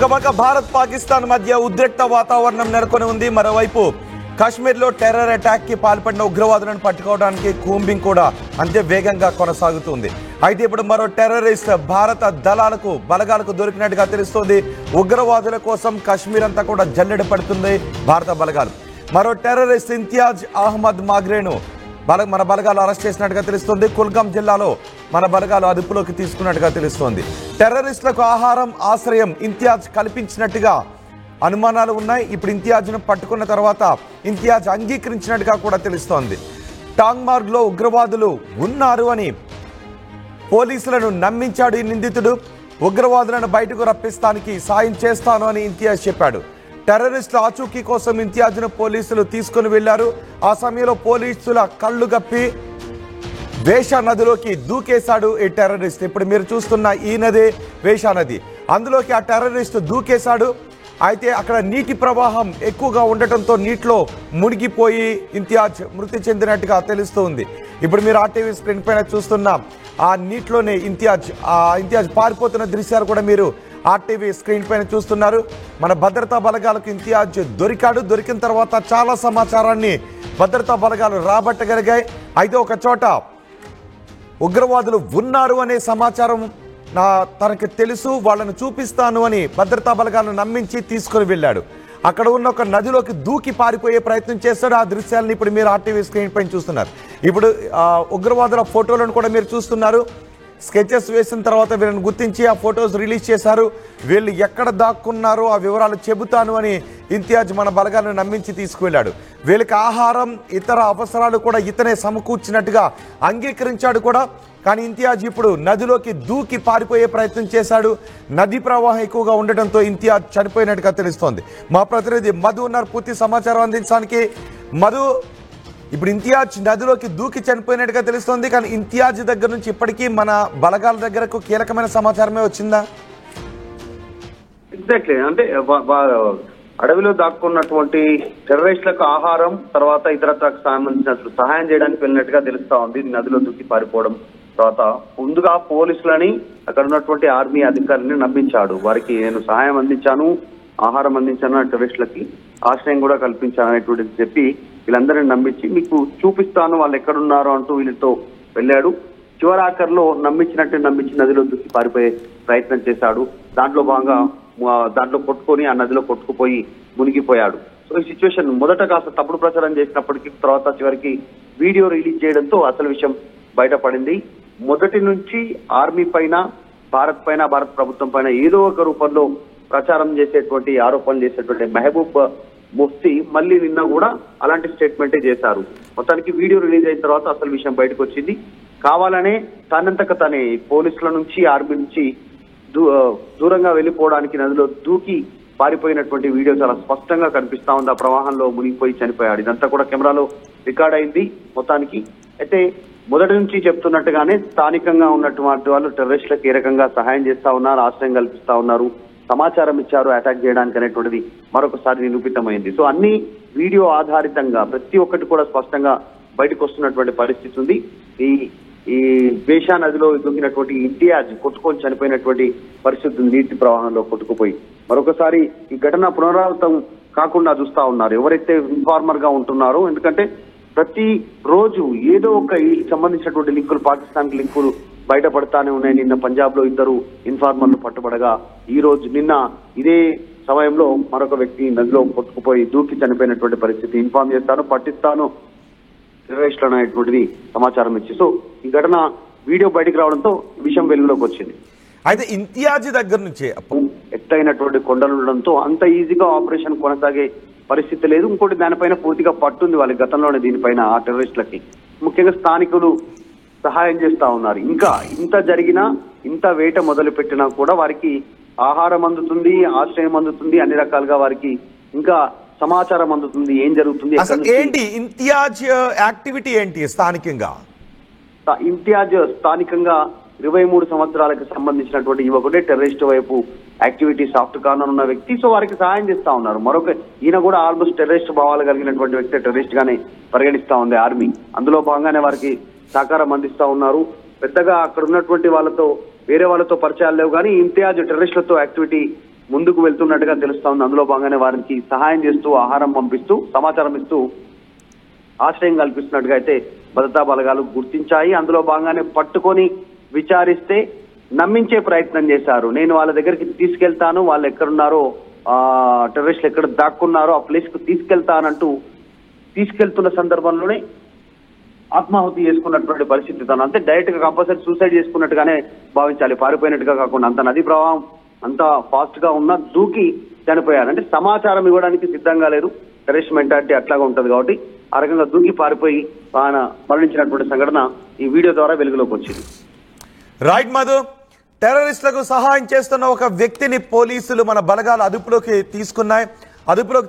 ఒక పక్క భారత్ పాకిస్తాన్ మధ్య ఉద్రిక్త వాతావరణం నెలకొని ఉంది. మరోవైపు కాశ్మీర్లో టెర్రర్ అటాక్ కి పాల్పడిన ఉగ్రవాదులను పట్టుకోవడానికి కూంబింగ్ కూడా అంతే వేగంగా కొనసాగుతుంది. అయితే ఇప్పుడు మరో టెర్రరిస్ట్ భారత బలగాలకు దొరికినట్టుగా తెలుస్తోంది. ఉగ్రవాదుల కోసం కాశ్మీర్ అంతా కూడా జల్లెడ పడుతుంది భారత బలగాలు. మరో టెర్రరిస్ట్ ఇంతియాజ్ అహ్మద్ మాగ్రేను మన బలగాలు అరెస్ట్ చేసినట్టుగా తెలుస్తోంది. కుల్గాం జిల్లాలో మన బలగాలు అదుపులోకి తీసుకున్నట్టుగా తెలుస్తోంది. టెర్రరిస్టులకు ఆహారం ఆశ్రయం ఇంతియాజ్ కల్పించినట్టుగా అనుమానాలు ఉన్నాయి. ఇప్పుడు ఇంతియాజ్ను పట్టుకున్న తర్వాత ఇంతియాజ్ అంగీకరించినట్టుగా కూడా తెలుస్తోంది. టాంగ్మార్గ్లో ఉగ్రవాదులు ఉన్నారు అని పోలీసులను నమ్మించాడు ఈ నిందితుడు. ఉగ్రవాదులను బయటకు రప్పిస్తానికి సాయం చేస్తాను అని ఇంతియాజ్ చెప్పాడు. టెర్రరిస్టుల ఆచూకీ కోసం ఇంతియాజ్ను పోలీసులు తీసుకుని వెళ్లారు. ఆ సమయంలో పోలీసుల కళ్ళు గప్పి వేషా నదిలోకి దూకేశాడు ఈ టెర్రరిస్ట్. ఇప్పుడు మీరు చూస్తున్న ఈ నదే వేషా నది. అందులోకి ఆ టెర్రరిస్ట్ దూకేశాడు. అయితే అక్కడ నీటి ప్రవాహం ఎక్కువగా ఉండటంతో నీటిలో మునిగిపోయి ఇంతియాజ్ మృతి చెందినట్టుగా తెలుస్తుంది. ఇప్పుడు మీరు ఆర్టీవీ స్క్రీన్ పైన చూస్తున్న ఆ నీటిలోనే ఇంతియాజ్ పారిపోతున్న దృశ్యాలు కూడా మీరు ఆర్టీవీ స్క్రీన్ పైన చూస్తున్నారు. మన భద్రతా బలగాలకు ఇంతియాజ్ దొరికిన తర్వాత చాలా సమాచారాన్ని భద్రతా బలగాలు రాబట్టగలిగాయి. అయితే ఒక చోట ఉగ్రవాదులు ఉన్నారు అనే సమాచారం తనకు తెలుసు, వాళ్ళను చూపిస్తాను అని భద్రతా బలగాలను నమ్మించి తీసుకుని వెళ్ళాడు. అక్కడ ఉన్న ఒక నదిలోకి దూకి పారిపోయే ప్రయత్నం చేస్తాడు. ఆ దృశ్యాలను ఇప్పుడు మీరు ఆర్టీవీ స్క్రీన్ పైన చూస్తున్నారు. ఇప్పుడు ఉగ్రవాదుల ఫోటోలను కూడా మీరు చూస్తున్నారు. స్కెచెస్ వేసిన తర్వాత వీళ్ళని గుర్తించి ఆ ఫొటోస్ రిలీజ్ చేశారు. వీళ్ళు ఎక్కడ దాక్కున్నారో ఆ వివరాలు చెబుతాను అని ఇంతియాజ్ మన బలగాలను నమ్మించి తీసుకువెళ్ళాడు. వీళ్ళకి ఆహారం ఇతర అవసరాలు కూడా ఇతనే సమకూర్చినట్టుగా అంగీకరించాడు కూడా. కానీ ఇంతియాజ్ ఇప్పుడు నదిలోకి దూకి పారిపోయే ప్రయత్నం చేశాడు. నది ప్రవాహం ఎక్కువగా ఉండటంతో ఇంతియాజ్ చనిపోయినట్టుగా తెలుస్తోంది. మా ప్రతినిధి మధు ఉన్నారు పూర్తి సమాచారం అందించడానికి. మధు, ఇప్పుడు ఇంతియాజ్ నదిలోకి దూకి చనిపోయినట్టుగా తెలుస్తోంది. కానీ ఇంతియాజ్ దగ్గర నుంచి ఇప్పటికీ మన బలగాల దగ్గరకు కీలకమైన సమాచారమే వచ్చిందా? ఎగ్జాక్ట్లీ, అంటే అడవిలో దాక్కున్నటువంటి టెర్రరిస్టులకు ఆహారం తర్వాత ఇతరత్రకు సంబంధించినట్లు సహాయం చేయడానికి వెళ్ళినట్టుగా తెలుస్తా ఉంది. నదిలో దూకి పారిపోవడం తర్వాత ముందుగా పోలీసులని అక్కడ ఉన్నటువంటి ఆర్మీ అధికారులని నమ్మించాడు. వారికి నేను సహాయం అందించాను, ఆహారం అందించాను, టెర్రరిస్టులకి ఆశ్రయం కూడా కల్పించాను అనేటువంటిది చెప్పి వీళ్ళందరినీ నమ్మించి మీకు చూపిస్తాను వాళ్ళు ఎక్కడున్నారో అంటూ వీళ్ళతో వెళ్ళాడు. చివరాఖర్లో నమ్మించి నదిలో దూకి పారిపోయే ప్రయత్నం చేశాడు. దాంట్లో భాగంగా కొట్టుకొని ఆ నదిలో కొట్టుకుపోయి మునిగిపోయాడు. సో ఈ సిచ్యువేషన్ మొదట కాస్త తప్పుడు ప్రచారం చేసినప్పటికీ తర్వాత చివరికి వీడియో రిలీజ్ చేయడంతో అసలు విషయం బయటపడింది. మొదటి నుంచి ఆర్మీ పైన భారత్ ప్రభుత్వం పైన ఏదో ఒక రూపంలో ప్రచారం చేసేటువంటి ఆరోపణలు చేసేటువంటి మెహబూబ్ ముఫ్తీ మళ్ళీ నిన్న కూడా అలాంటి స్టేట్మెంటే చేశారు. మొత్తానికి వీడియో రిలీజ్ అయిన తర్వాత అసలు విషయం బయటకు వచ్చింది. కావాలనే తనంతక తనే పోలీసుల నుంచి ఆర్మీ నుంచి దూరంగా వెళ్ళిపోవడానికి నదిలో దూకి పారిపోయినటువంటి వీడియో చాలా స్పష్టంగా కనిపిస్తా ఉంది. ఆ ప్రవాహంలో మునిగిపోయి చనిపోయాడు. ఇదంతా కూడా కెమెరాలో రికార్డ్ అయింది మొత్తానికి. అయితే మొదటి నుంచి చెప్తున్నట్టుగానే స్థానికంగా ఉన్నటువంటి వాళ్ళు టెర్రరిస్టులకు ఏ రకంగా సహాయం చేస్తా ఉన్నారు, ఆశ్రయం కల్పిస్తా ఉన్నారు, సమాచారం ఇచ్చారు అటాక్ చేయడానికి అనేటువంటిది మరొకసారి నిరూపితమైంది. సో అన్ని వీడియో ఆధారితంగా ప్రతి ఒక్కటి కూడా స్పష్టంగా బయటకు వస్తున్నటువంటి పరిస్థితి ఉంది. ఈ వేషా నదిలో దూకినటువంటి ఇంతియాజ్ కొట్టుకొని చనిపోయినటువంటి పరిస్థితి నీటి ప్రవాహంలో కొట్టుకుపోయి మరొకసారి ఈ ఘటన పునరావృతం కాకుండా చూస్తా ఉన్నారు ఎవరైతే ఇన్ఫార్మర్ గా ఉంటున్నారో. ఎందుకంటే ప్రతి రోజు ఏదో ఒక సంబంధించినటువంటి లింకులు, పాకిస్తాన్ లింకులు బయటపడతానే ఉన్నాయి. నిన్న పంజాబ్ లో 2 ఇన్ఫార్మర్లు పట్టుబడగా ఈ రోజు నిన్న ఇదే సమయంలో మరొక వ్యక్తి నదిలో కొట్టుకుపోయి దూకి చనిపోయినటువంటి పరిస్థితి. ఇన్ఫార్మ్ చేస్తాను, పట్టిస్తాను టెర్రరిస్టులు అనేటువంటిది సమాచారం ఇచ్చి. సో ఈ ఘటన వీడియో బయటకు రావడంతో విషయం వెలుగులోకి వచ్చింది. అయితే ఇంతియాజ్ దగ్గర నుంచి ఎత్తైనటువంటి కొండలు ఉండడంతో అంత ఈజీగా ఆపరేషన్ కొనసాగే పరిస్థితి లేదు. ఇంకోటి దానిపైన పూర్తిగా పట్టుంది వాళ్ళ గతంలోనే దీనిపైన ఆ టెర్రరిస్టులకి. ముఖ్యంగా స్థానికులు సహాయం చేస్తా ఉన్నారు. ఇంకా ఇంత జరిగినా, ఇంత వేట మొదలు పెట్టినా కూడా వారికి ఆహారం అందుతుంది, ఆశ్రయం అందుతుంది, అన్ని రకాలుగా వారికి ఇంకా సమాచారం అందుతుంది ఏం జరుగుతుంది. ఏంటి ఇంతియాజ్ యాక్టివిటీ ఏంటి స్థానికంగా? ఇంతియాజ్ స్థానికంగా 23 సంవత్సరాలకు సంబంధించినటువంటి యువకుడే టెర్రరిస్ట్ వైపు యాక్టివిటీ సాఫ్ట్ కార్నర్ ఉన్న వ్యక్తి. సో వారికి సహాయం చేస్తా ఉన్నారు. మరొక ఈయన కూడా ఆల్మోస్ట్ టెర్రరిస్ట్ భావాలు కలిగినటువంటి వ్యక్తి, టెర్రరిస్ట్ గానే పరిగణిస్తా ఉంది ఆర్మీ. అందులో భాగంగానే వారికి సహకారం అందిస్తా ఉన్నారు. పెద్దగా అక్కడ ఉన్నటువంటి వాళ్ళతో వేరే వాళ్ళతో పరిచయాలు లేవు కానీ ఇంతియాజ్ టెర్రరిస్టులతో యాక్టివిటీ ముందుకు వెళ్తున్నట్టుగా తెలుస్తా ఉంది. అందులో భాగంగానే వారికి సహాయం చేస్తూ, ఆహారం పంపిస్తూ, సమాచారం ఇస్తూ ఆశ్రయం కల్పిస్తున్నట్టుగా అయితే భద్రతా బలగాలు గుర్తించాయి. అందులో భాగంగానే పట్టుకొని విచారిస్తే నమ్మించే ప్రయత్నం చేశారు. నేను వాళ్ళ దగ్గరికి తీసుకెళ్తాను, వాళ్ళు ఎక్కడున్నారో, టెర్రరిస్టులు ఎక్కడ దాక్కున్నారో ఆ ప్లేస్ కు తీసుకెళ్తానంటూ తీసుకెళ్తున్న సందర్భంలోనే ఆత్మాహుతి చేసుకున్నటువంటి పరిస్థితి. తను అంటే డైరెక్ట్ గా కంపల్సరీ సూసైడ్ చేసుకున్నట్టుగానే భావించాలి, పారిపోయినట్టుగా కాకుండా. అంత నదీ ప్రవాహం అంత ఫాస్ట్ గా ఉన్నా దూకి చనిపోయారు. అంటే సమాచారం ఇవ్వడానికి సిద్ధంగా లేరు. టెర్రరిస్ట్ మెంటాలిటీ అట్లాగా ఉంటది కాబట్టి ఆ రకంగా దూకి పారిపోయి ఆయన మరణించినటువంటి సంఘటన ఈ వీడియో ద్వారా వెలుగులోకి వచ్చింది. రైట్ మధు, టెర్రరిస్టులకు సహాయం చేస్తున్న ఒక వ్యక్తిని పోలీసులు మన బలగాలు అదుపులోకి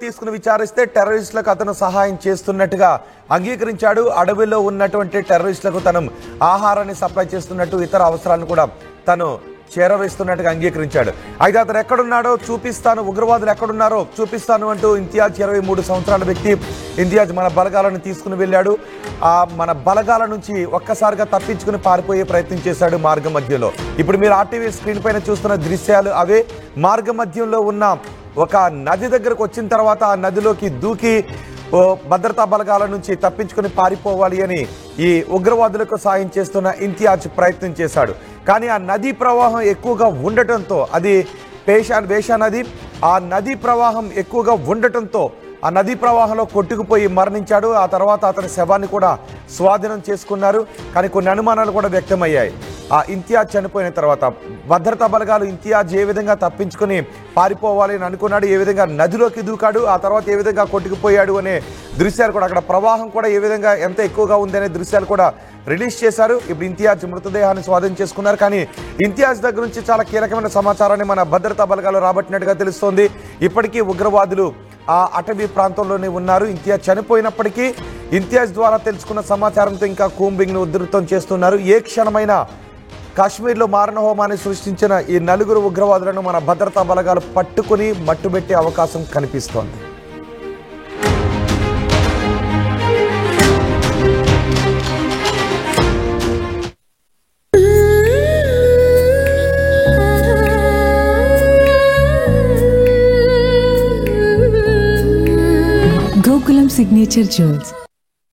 తీసుకుని విచారిస్తే టెర్రరిస్టులకు అతను సహాయం చేస్తున్నట్టుగా అంగీకరించాడు. అడవిలో ఉన్నటువంటి టెర్రరిస్టులకు తను ఆహారాన్ని సప్లై చేస్తున్నట్టు, ఇతర అవసరాలను కూడా తను చేరవేస్తున్నట్టుగా అంగీకరించాడు. అయితే అతను ఎక్కడున్నాడో చూపిస్తాను, ఉగ్రవాదులు ఎక్కడున్నారో చూపిస్తాను అంటూ ఇంతియాజ్ 23 సంవత్సరాల వ్యక్తి ఇంతియాజ్ మన బలగాలను తీసుకుని వెళ్ళాడు. మన బలగాల నుంచి ఒక్కసారిగా తప్పించుకుని పారిపోయే ప్రయత్నం చేశాడు మార్గ మధ్యలో. ఇప్పుడు మీరు ఆర్టీవీ స్క్రీన్ పైన చూస్తున్న దృశ్యాలు అవే. మార్గ మధ్యంలో ఉన్న ఒక నది దగ్గరకు వచ్చిన తర్వాత ఆ నదిలోకి దూకి భద్రతా బలగాల నుంచి తప్పించుకుని పారిపోవాలి అని ఈ ఉగ్రవాదులకు సాయం చేస్తున్న ఇంతియాజ్ ప్రయత్నం చేశాడు. కానీ ఆ నదీ ప్రవాహం ఎక్కువగా ఉండటంతో, అది వేషా నది, ఆ నదీ ప్రవాహం ఎక్కువగా ఉండటంతో ఆ నదీ ప్రవాహంలో కొట్టుకుపోయి మరణించాడు. ఆ తర్వాత అతని శవాన్ని కూడా స్వాధీనం చేసుకున్నారు. కానీ కొన్ని అనుమానాలు కూడా వ్యక్తమయ్యాయి. ఆ ఇంతియాజ్ చనిపోయిన తర్వాత భద్రతా బలగాలు ఇంతియాజ్ ఏ విధంగా తప్పించుకుని పారిపోవాలి అని అనుకున్నాడు, ఏ విధంగా నదిలోకి దూకాడు, ఆ తర్వాత ఏ విధంగా కొట్టుకుపోయాడు అనే దృశ్యాలు కూడా, అక్కడ ప్రవాహం కూడా ఏ విధంగా ఎంత ఎక్కువగా ఉంది అనే దృశ్యాలు కూడా రిలీజ్ చేశారు. ఇప్పుడు ఇంతియాజ్ మృతదేహాన్ని స్వాధీనం చేసుకున్నారు. కానీ ఇంతియాజ్ దగ్గర నుంచి చాలా కీలకమైన సమాచారాన్ని మన భద్రతా బలగాలు రాబట్టినట్టుగా తెలుస్తోంది. ఇప్పటికీ ఉగ్రవాదులు ఆ అటవీ ప్రాంతంలోనే ఉన్నారు. ఇంతియాజ్ చనిపోయినప్పటికీ ఇంతియాజ్ ద్వారా తెలుసుకున్న సమాచారంతో ఇంకా కూంబింగ్ను ఉధృతం చేస్తున్నారు. ఏ క్షణమైనా కాశ్మీర్లో మారణహోమాన్ని సృష్టించిన ఈ 4 ఉగ్రవాదులను మన భద్రతా బలగాలు పట్టుకుని మట్టుబెట్టే అవకాశం కనిపిస్తోంది. Gokulam Signature Jewels,